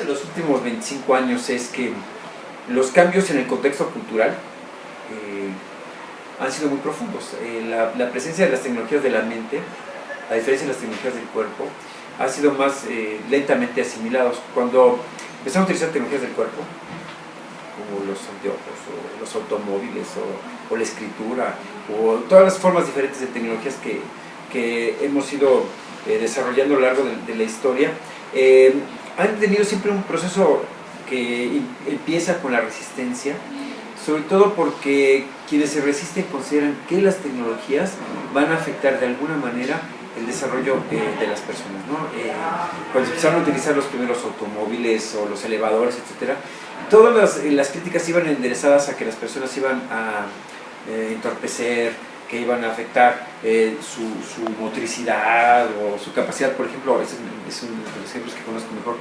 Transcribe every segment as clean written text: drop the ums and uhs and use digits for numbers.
en los últimos 25 años es que los cambios en el contexto cultural han sido muy profundos. La presencia de las tecnologías de la mente, a diferencia de las tecnologías del cuerpo, ha sido más lentamente asimilados. Cuando empezamos a utilizar tecnologías del cuerpo, como los anteojos, o los automóviles, o la escritura, o todas las formas diferentes de tecnologías que hemos ido desarrollando a lo largo de la historia, han tenido siempre un proceso que empieza con la resistencia, sobre todo porque quienes se resisten consideran que las tecnologías van a afectar de alguna manera el desarrollo de las personas, ¿no? Cuando empezaron a utilizar los primeros automóviles o los elevadores, etc., todas las críticas iban enderezadas a que las personas iban a entorpecer, que iban a afectar su motricidad o su capacidad. Por ejemplo, es uno de los ejemplos que conozco mejor,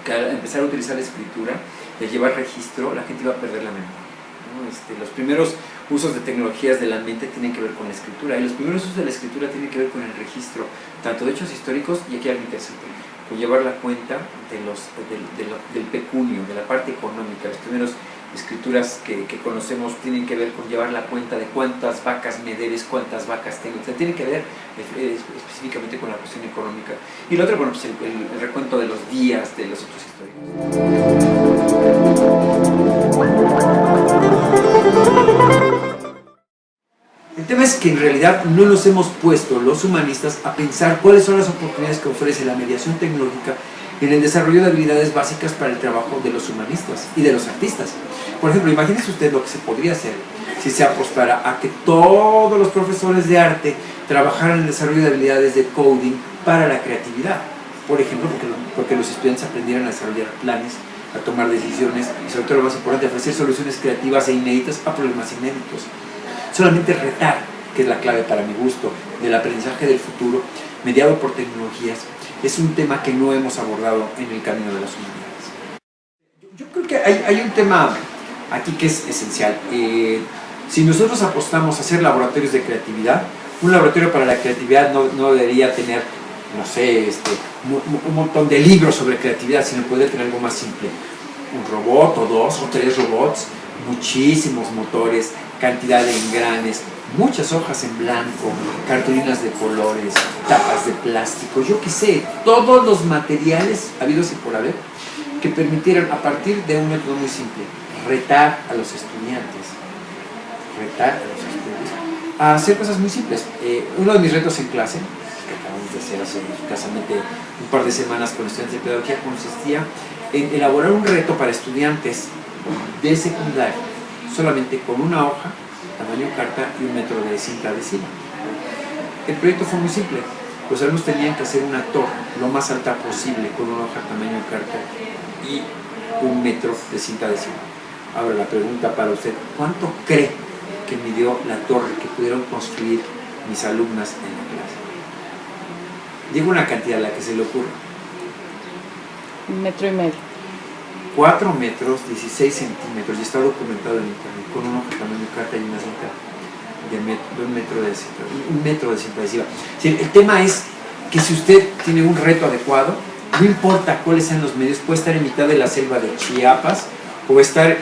que al empezar a utilizar la escritura, de llevar registro, la gente iba a perder la memoria, ¿no? Los primeros usos de tecnologías de la mente tienen que ver con la escritura, y los primeros usos de la escritura tienen que ver con el registro, tanto de hechos históricos, y aquí algo interesante, con llevar la cuenta del pecunio, de la parte económica. Las primeras escrituras que conocemos tienen que ver con llevar la cuenta de cuántas vacas me debes, cuántas vacas tengo, o sea, tienen que ver específicamente con la cuestión económica. Y lo otro, bueno, pues el recuento de los días de los hechos históricos. El tema es que en realidad no nos hemos puesto los humanistas a pensar cuáles son las oportunidades que ofrece la mediación tecnológica en el desarrollo de habilidades básicas para el trabajo de los humanistas y de los artistas. Por ejemplo, imagínese usted lo que se podría hacer si se apostara a que todos los profesores de arte trabajaran en el desarrollo de habilidades de coding para la creatividad. Por ejemplo, porque los estudiantes aprendieran a desarrollar planes, a tomar decisiones y, sobre todo lo más importante, a ofrecer soluciones creativas e inéditas a problemas inéditos. Solamente retar, que es la clave para mi gusto, del aprendizaje del futuro, mediado por tecnologías, es un tema que no hemos abordado en el camino de las humanidades. Yo creo que hay un tema aquí que es esencial. Si nosotros apostamos a hacer laboratorios de creatividad, un laboratorio para la creatividad no debería tener, no sé, un montón de libros sobre creatividad, sino podría tener algo más simple. Un robot o 2 o 3 robots, muchísimos motores, cantidad de engranes, muchas hojas en blanco, cartulinas de colores, tapas de plástico, yo qué sé, todos los materiales habidos y por haber que permitieran, a partir de un método muy simple, retar a los estudiantes a hacer cosas muy simples. Uno de mis retos en clase, que acabamos de hacer hace escasamente un par de semanas con estudiantes de pedagogía, consistía en elaborar un reto para estudiantes de secundaria, solamente con una hoja, tamaño carta y 1 metro de cinta adhesiva. El proyecto fue muy simple. Los alumnos tenían que hacer una torre lo más alta posible con una hoja tamaño carta y 1 metro de cinta adhesiva. Ahora la pregunta para usted: ¿cuánto cree que midió la torre que pudieron construir mis alumnas en la clase? Digo una cantidad, la que se le ocurra. 1,5 metros. 4 metros, 16 centímetros, y está documentado en internet, con una hoja tamaño carta y una cinta de 1 metro de cinta adhesiva. Sí, el tema es que si usted tiene un reto adecuado, no importa cuáles sean los medios, puede estar en mitad de la selva de Chiapas o estar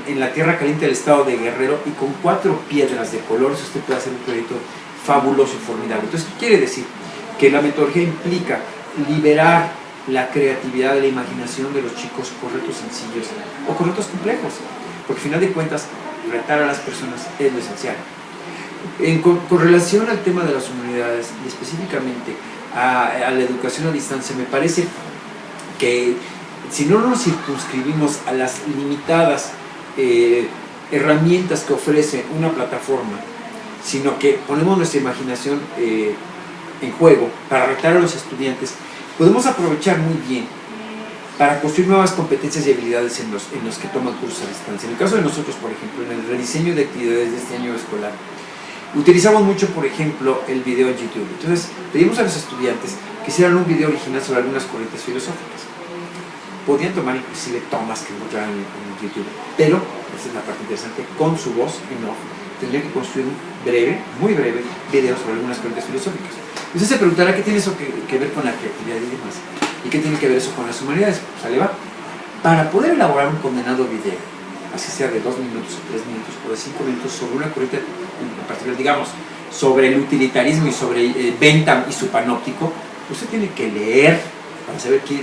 en la tierra caliente del estado de Guerrero, y con 4 piedras de colores usted puede hacer un proyecto fabuloso y formidable. Entonces, ¿qué quiere decir? Que la metodología implica liberar la creatividad de la imaginación de los chicos con retos sencillos o con retos complejos, porque al final de cuentas retar a las personas es lo esencial. Con relación al tema de las humanidades y específicamente a la educación a distancia, me parece que si no nos circunscribimos a las limitadas herramientas que ofrece una plataforma, sino que ponemos nuestra imaginación en juego para retar a los estudiantes, podemos aprovechar muy bien para construir nuevas competencias y habilidades en los que toman cursos a distancia. En el caso de nosotros, por ejemplo, en el rediseño de actividades de este año escolar, utilizamos mucho, por ejemplo, el video en YouTube. Entonces, pedimos a los estudiantes que hicieran un video original sobre algunas corrientes filosóficas. Podían tomar inclusive tomas que encontraran en YouTube, pero, esa es la parte interesante, con su voz en off, tendrían que construir un breve, muy breve, video sobre algunas corrientes filosóficas. Usted se preguntará qué tiene eso que ver con la creatividad y demás. ¿Y qué tiene que ver eso con las humanidades? Pues ahí va. Para poder elaborar un condenado video, así sea de 2 minutos o 3 minutos o de 5 minutos sobre una corriente en particular, digamos, sobre el utilitarismo y sobre Bentham y su panóptico, usted tiene que leer para saber quién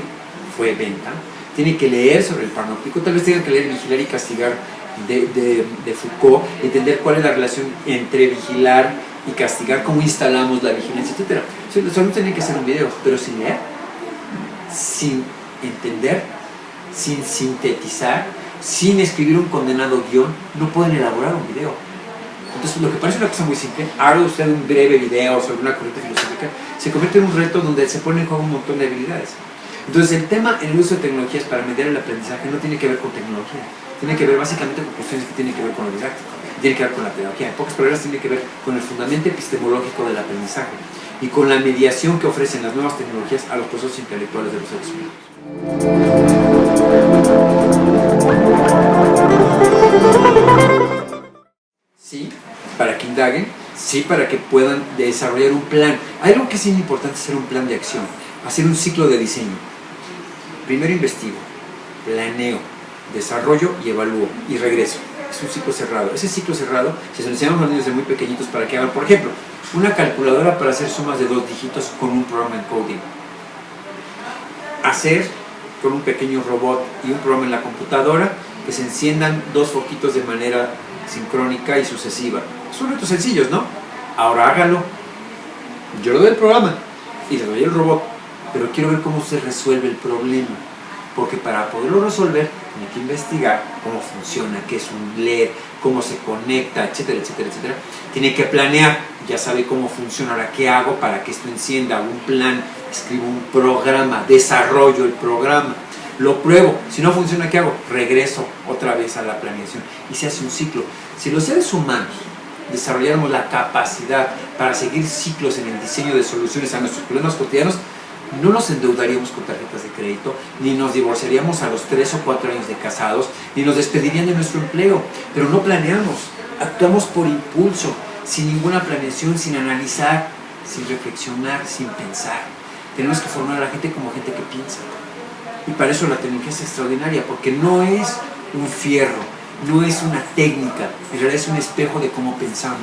fue Bentham, tiene que leer sobre el panóptico, tal vez tenga que leer Vigilar y Castigar de Foucault, entender cuál es la relación entre vigilar y castigar, cómo instalamos la vigilancia, etc. Solo tiene que hacer un video, pero sin leer, sin entender, sin sintetizar, sin escribir un condenado guión, no pueden elaborar un video. Entonces, lo que parece una cosa muy simple, haga usted un breve video sobre una corriente filosófica, se convierte en un reto donde se pone en juego un montón de habilidades. Entonces, el tema en el uso de tecnologías para mediar el aprendizaje no tiene que ver con tecnología, tiene que ver básicamente con cuestiones que tienen que ver con lo didáctico, tiene que ver con la pedagogía. En pocas palabras, tiene que ver con el fundamento epistemológico del aprendizaje y con la mediación que ofrecen las nuevas tecnologías a los procesos intelectuales de los seres humanos. Sí, para que indaguen, sí, para que puedan desarrollar un plan. Hay algo que es importante, hacer un plan de acción, hacer un ciclo de diseño. Primero investigo, planeo, desarrollo y evalúo y regreso. Es un ciclo cerrado. Ese ciclo cerrado se lo enseñamos a los niños de muy pequeñitos para que hagan, por ejemplo, una calculadora para hacer sumas de 2 dígitos con un programa en coding. Hacer con un pequeño robot y un programa en la computadora que se enciendan 2 foquitos de manera sincrónica y sucesiva. Son retos sencillos, ¿no? Ahora hágalo. Yo le doy el programa y le doy el robot, pero quiero ver cómo se resuelve el problema, porque para poderlo resolver tiene que investigar cómo funciona, qué es un LED, cómo se conecta, etcétera, etcétera, etcétera. Tiene que planear, ya sabe cómo funciona, ahora qué hago para que esto encienda, un plan, escribo un programa, desarrollo el programa, lo pruebo, si no funciona, ¿qué hago? Regreso otra vez a la planeación y se hace un ciclo. Si los seres humanos desarrolláramos la capacidad para seguir ciclos en el diseño de soluciones a nuestros problemas cotidianos, no nos endeudaríamos con tarjetas de crédito, ni nos divorciaríamos a los 3 o 4 años de casados, ni nos despedirían de nuestro empleo. Pero no planeamos, actuamos por impulso, sin ninguna planeación, sin analizar, sin reflexionar, sin pensar. Tenemos que formar a la gente como gente que piensa. Y para eso la tecnología es extraordinaria, porque no es un fierro, no es una técnica, en realidad es un espejo de cómo pensamos.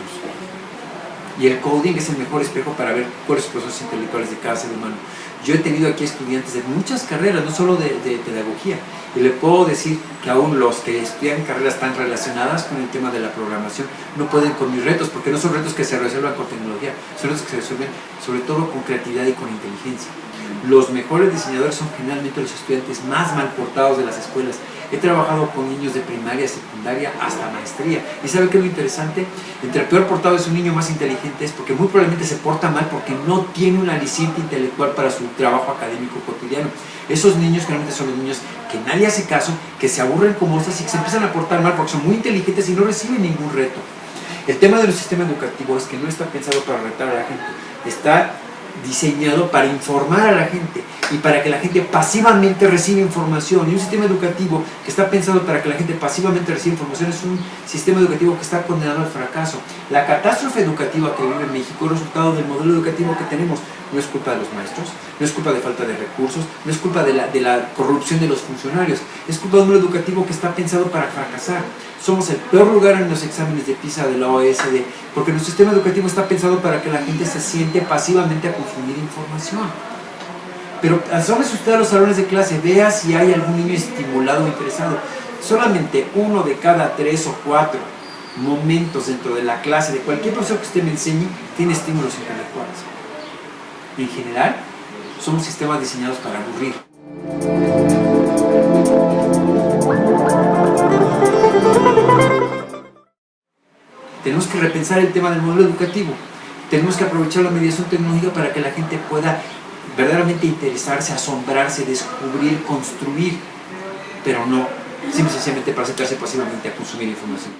Y el coding es el mejor espejo para ver cuáles son los procesos intelectuales de cada ser humano. Yo he tenido aquí estudiantes de muchas carreras, no solo de pedagogía, y le puedo decir que aún los que estudian carreras tan relacionadas con el tema de la programación no pueden con mis retos, porque no son retos que se resuelvan con tecnología, son retos que se resuelven sobre todo con creatividad y con inteligencia. Los mejores diseñadores son generalmente los estudiantes más mal portados de las escuelas. He trabajado con niños de primaria, secundaria, hasta maestría. ¿Y sabe qué es lo interesante? Entre peor portado es un niño, más inteligente es, porque muy probablemente se porta mal porque no tiene un aliciente intelectual para su trabajo académico cotidiano. Esos niños generalmente son los niños que nadie hace caso, que se aburren como estas y que se empiezan a portar mal porque son muy inteligentes y no reciben ningún reto. El tema del sistema educativo es que no está pensado para retar a la gente, está diseñado para informar a la gente y para que la gente pasivamente reciba información. Y un sistema educativo que está pensado para que la gente pasivamente reciba información es un sistema educativo que está condenado al fracaso. La catástrofe educativa que vive en México es resultado del modelo educativo que tenemos. No es culpa de los maestros, no es culpa de falta de recursos, no es culpa de la corrupción de los funcionarios, es culpa de un modelo educativo que está pensado para fracasar. Somos el peor lugar en los exámenes de PISA de la OSD, porque nuestro sistema educativo está pensado para que la gente se siente pasivamente a consumir información. Pero asómese usted a los salones de clase, vea si hay algún niño estimulado o interesado. Solamente 1 de cada 3 o 4 momentos dentro de la clase de cualquier profesor que usted me enseñe tiene estímulos intelectuales. En general, somos sistemas diseñados para aburrir. Tenemos que repensar el tema del modelo educativo. Tenemos que aprovechar la mediación tecnológica para que la gente pueda verdaderamente interesarse, asombrarse, descubrir, construir, pero no simplemente para sentarse pasivamente a consumir información.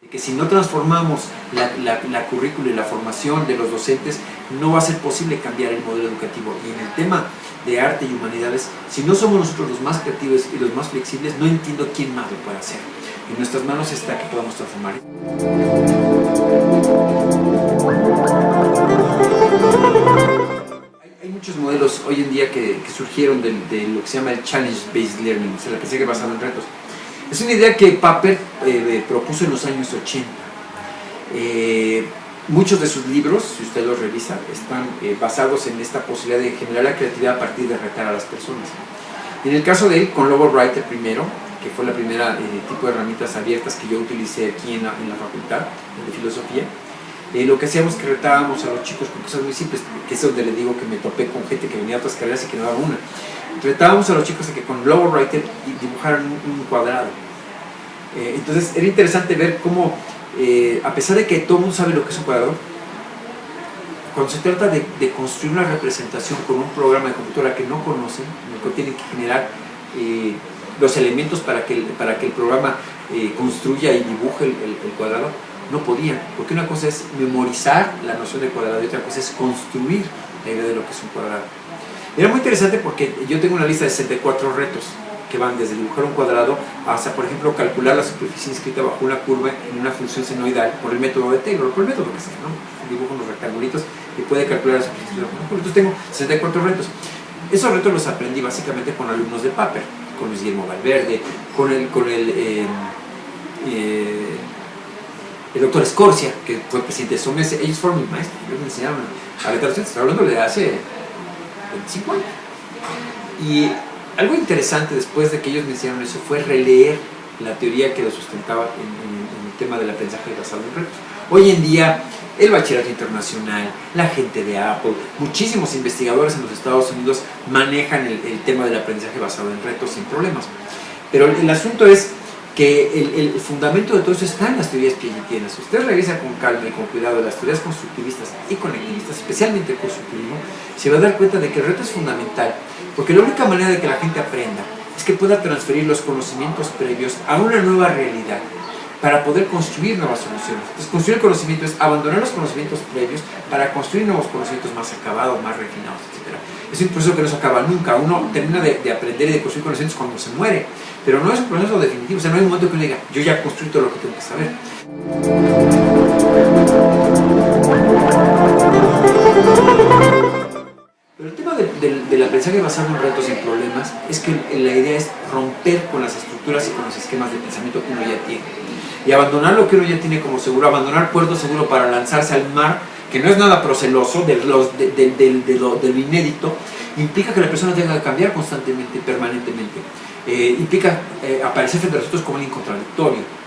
De que si no transformamos la currícula y la formación de los docentes, no va a ser posible cambiar el modelo educativo. Y en el tema de arte y humanidades, si no somos nosotros los más creativos y los más flexibles, no entiendo quién más lo puede hacer. En nuestras manos está que podamos transformar. muchos modelos hoy en día que surgieron de lo que se llama el Challenge-Based Learning, o sea, la aprendizaje basado en retos. Es una idea que Papert propuso en los años 80. Muchos de sus libros, si usted los revisa, están basados en esta posibilidad de generar la creatividad a partir de retar a las personas. En el caso de él, con Lobo Writer primero, que fue la primera tipo de herramientas abiertas que yo utilicé aquí en la facultad de filosofía, lo que hacíamos es que retábamos a los chicos con cosas muy simples, que es donde les digo que me topé con gente que venía a otras carreras y que no daba una. Retábamos a los chicos a que con Lobo Writer dibujaran un cuadrado. Entonces era interesante ver cómo, a pesar de que todo el mundo sabe lo que es un cuadrado, cuando se trata de construir una representación con un programa de computadora que no conocen, que tienen que generar los elementos para que el programa construya y dibuje el cuadrado, no podían, porque una cosa es memorizar la noción de cuadrado y otra cosa es construir la idea de lo que es un cuadrado. Era muy interesante porque yo tengo una lista de 64 retos que van desde dibujar un cuadrado hasta, por ejemplo, calcular la superficie inscrita bajo una curva en una función senoidal por el método de Taylor, por el método que sea, ¿no? Dibujo unos rectangulitos y puede calcular la superficie. Entonces tengo 64 retos. Esos retos los aprendí básicamente con alumnos de Papert, con Luis Guillermo Valverde, con el doctor Scorsia, que fue presidente de SOMES. Ellos fueron mis maestros, ellos me enseñaron a retar. Estoy hablando de hace 25 años. Y algo interesante después de que ellos me enseñaron eso fue releer la teoría que lo sustentaba en el tema del aprendizaje basado en retos. Hoy en día, el bachillerato internacional, la gente de Apple, muchísimos investigadores en los Estados Unidos manejan el tema del aprendizaje basado en retos sin problemas. Pero el asunto es que el fundamento de todo eso está en las teorías piagetianas. Si usted revisa con calma y con cuidado las teorías constructivistas y conectivistas, especialmente el constructivismo, se va a dar cuenta de que el reto es fundamental, porque la única manera de que la gente aprenda es que pueda transferir los conocimientos previos a una nueva realidad para poder construir nuevas soluciones. Entonces, construir el conocimiento es abandonar los conocimientos previos para construir nuevos conocimientos más acabados, más refinados, etc. Es un proceso que no se acaba nunca. Uno termina de aprender y de construir conocimientos cuando se muere, pero no es un proceso definitivo. O sea, no hay un momento que uno diga, yo ya construí todo lo que tengo que saber. Pero el tema del aprendizaje basado en retos y en problemas es que la idea es romper con las estructuras y con los esquemas de pensamiento que uno ya tiene y abandonar lo que uno ya tiene como seguro, abandonar puerto seguro para lanzarse al mar, que no es nada proceloso de lo inédito. Implica que la persona tenga que cambiar constantemente, permanentemente. Implica aparecer frente a nosotros como alguien contradictorio.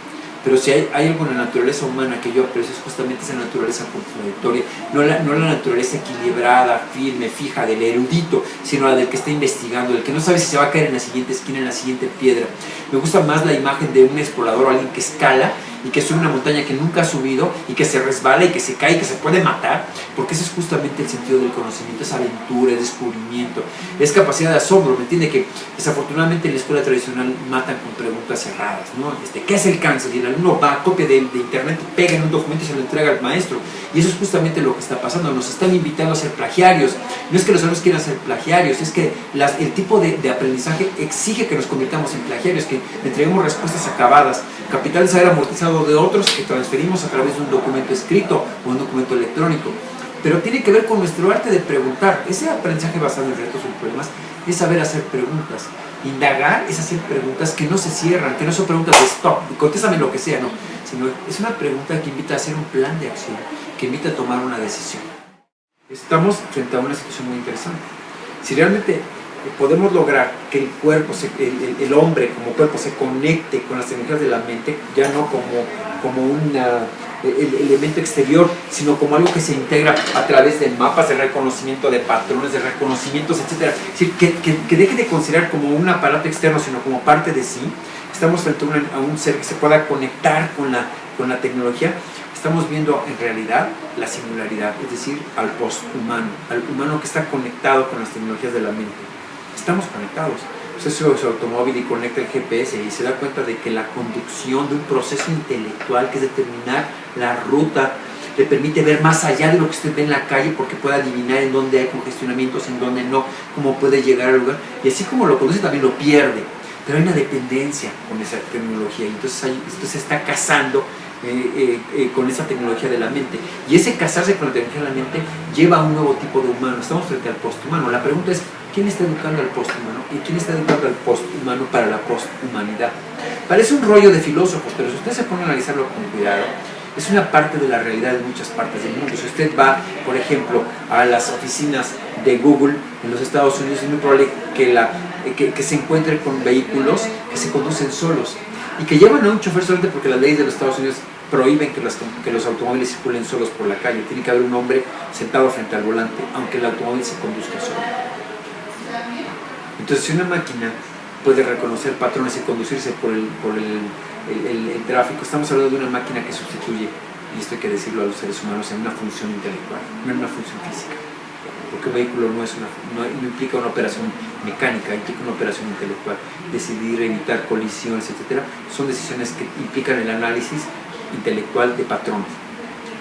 Pero si hay algo en la naturaleza humana que yo aprecio, es justamente esa naturaleza contradictoria, no la naturaleza equilibrada, firme, fija del erudito, sino la del que está investigando, del que no sabe si se va a caer en la siguiente esquina, en la siguiente piedra. Me gusta más la imagen de un explorador o alguien que escala y que sube una montaña que nunca ha subido y que se resbala y que se cae y que se puede matar, porque ese es justamente el sentido del conocimiento, es aventura, es descubrimiento, es capacidad de asombro. Me entiende que desafortunadamente en la escuela tradicional matan con preguntas cerradas, ¿no? ¿Qué es el cáncer? Y el alumno va, copia de internet, pega en un documento y se lo entrega al maestro, y eso es justamente lo que está pasando. Nos están invitando a ser plagiarios. No es que los alumnos quieran ser plagiarios, es que el tipo de aprendizaje exige que nos convirtamos en plagiarios, que entreguemos respuestas acabadas, capital de saber amortizado de otros que transferimos a través de un documento escrito o un documento electrónico. Pero tiene que ver con nuestro arte de preguntar. Ese aprendizaje basado en retos o problemas es saber hacer preguntas. Indagar es hacer preguntas que no se cierran, que no son preguntas de stop, y contéstame lo que sea, no, sino es una pregunta que invita a hacer un plan de acción, que invita a tomar una decisión. Estamos frente a una situación muy interesante. Si realmente podemos lograr que el cuerpo, el hombre como cuerpo se conecte con las tecnologías de la mente, ya no como un elemento exterior, sino como algo que se integra a través de mapas de reconocimiento de patrones, de reconocimientos, etc. Es decir, que deje de considerar como un aparato externo, sino como parte de sí. Estamos frente a un ser que se pueda conectar con la tecnología. Estamos viendo en realidad la singularidad, es decir, al posthumano, al humano que está conectado con las tecnologías de la mente. Estamos conectados. Usted sube su automóvil y conecta el GPS y se da cuenta de que la conducción de un proceso intelectual, que es determinar la ruta, le permite ver más allá de lo que usted ve en la calle, porque puede adivinar en dónde hay congestionamientos, en dónde no, cómo puede llegar al lugar, y así como lo conoce también lo pierde. Pero hay una dependencia con esa tecnología, y entonces esto se está casando con esa tecnología de la mente. Y ese casarse con la tecnología de la mente lleva a un nuevo tipo de humano. Estamos frente al posthumano. La pregunta es, ¿quién está educando al posthumano? ¿Y quién está educando al posthumano para la posthumanidad? Parece un rollo de filósofos, pero si usted se pone a analizarlo con cuidado, es una parte de la realidad de muchas partes del mundo. Si usted va, por ejemplo, a las oficinas de Google en los Estados Unidos, es muy probable que se encuentre con vehículos que se conducen solos y que llevan a un chofer solamente porque las leyes de los Estados Unidos prohíben que los automóviles circulen solos por la calle. Tiene que haber un hombre sentado frente al volante, aunque el automóvil se conduzca solo. Entonces, si una máquina puede reconocer patrones y conducirse por el tráfico, estamos hablando de una máquina que sustituye, y esto hay que decirlo a los seres humanos, en una función intelectual, no en una función física. Porque un vehículo no implica una operación mecánica, implica una operación intelectual. Decidir, evitar colisiones, etc. Son decisiones que implican el análisis intelectual de patrones.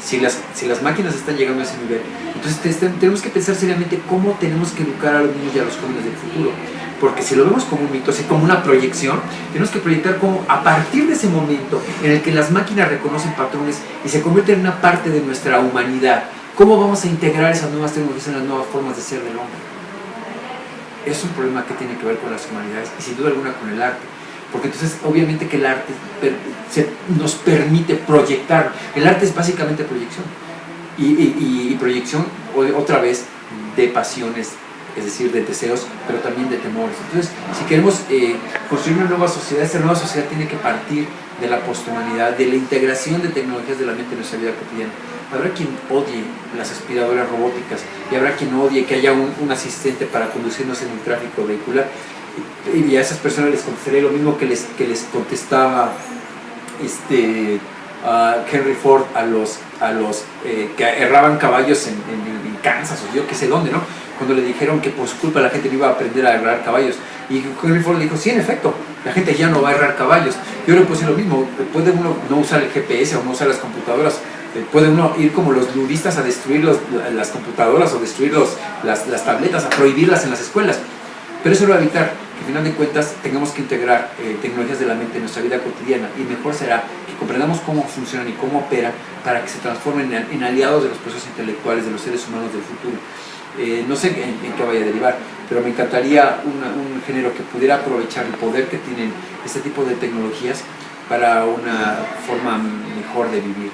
Si las máquinas están llegando a ese nivel, entonces tenemos que pensar seriamente cómo tenemos que educar a los niños y a los jóvenes del futuro. Porque si lo vemos como un mito, así como una proyección, tenemos que proyectar cómo a partir de ese momento en el que las máquinas reconocen patrones y se convierten en una parte de nuestra humanidad, ¿cómo vamos a integrar esas nuevas tecnologías en las nuevas formas de ser del hombre? Es un problema que tiene que ver con las humanidades y sin duda alguna con el arte. Porque entonces obviamente que el arte nos permite proyectar. El arte es básicamente proyección. Y proyección otra vez de pasiones, es decir, de deseos, pero también de temores. Entonces, si queremos construir una nueva sociedad, esta nueva sociedad tiene que partir de la posthumanidad, de la integración de tecnologías de la mente en nuestra vida cotidiana. Habrá quien odie las aspiradoras robóticas y habrá quien odie que haya un asistente para conducirnos en el tráfico vehicular. Y a esas personas les contestaré lo mismo que les contestaba Henry Ford a los que erraban caballos en Kansas o yo qué sé dónde, ¿no? Cuando le dijeron que por su culpa la gente no iba a aprender a errar caballos. Y Henry Ford le dijo, sí, en efecto, la gente ya no va a errar caballos. Yo le puse lo mismo, puede uno no usar el GPS o no usar las computadoras, puede uno ir como los ludistas a destruir las computadoras o destruir las tabletas, a prohibirlas en las escuelas. Pero eso lo va a evitar que al final de cuentas tengamos que integrar tecnologías de la mente en nuestra vida cotidiana, y mejor será que comprendamos cómo funcionan y cómo operan para que se transformen en aliados de los procesos intelectuales de los seres humanos del futuro. No sé en qué vaya a derivar, pero me encantaría un género que pudiera aprovechar el poder que tienen este tipo de tecnologías para una forma mejor de vivir.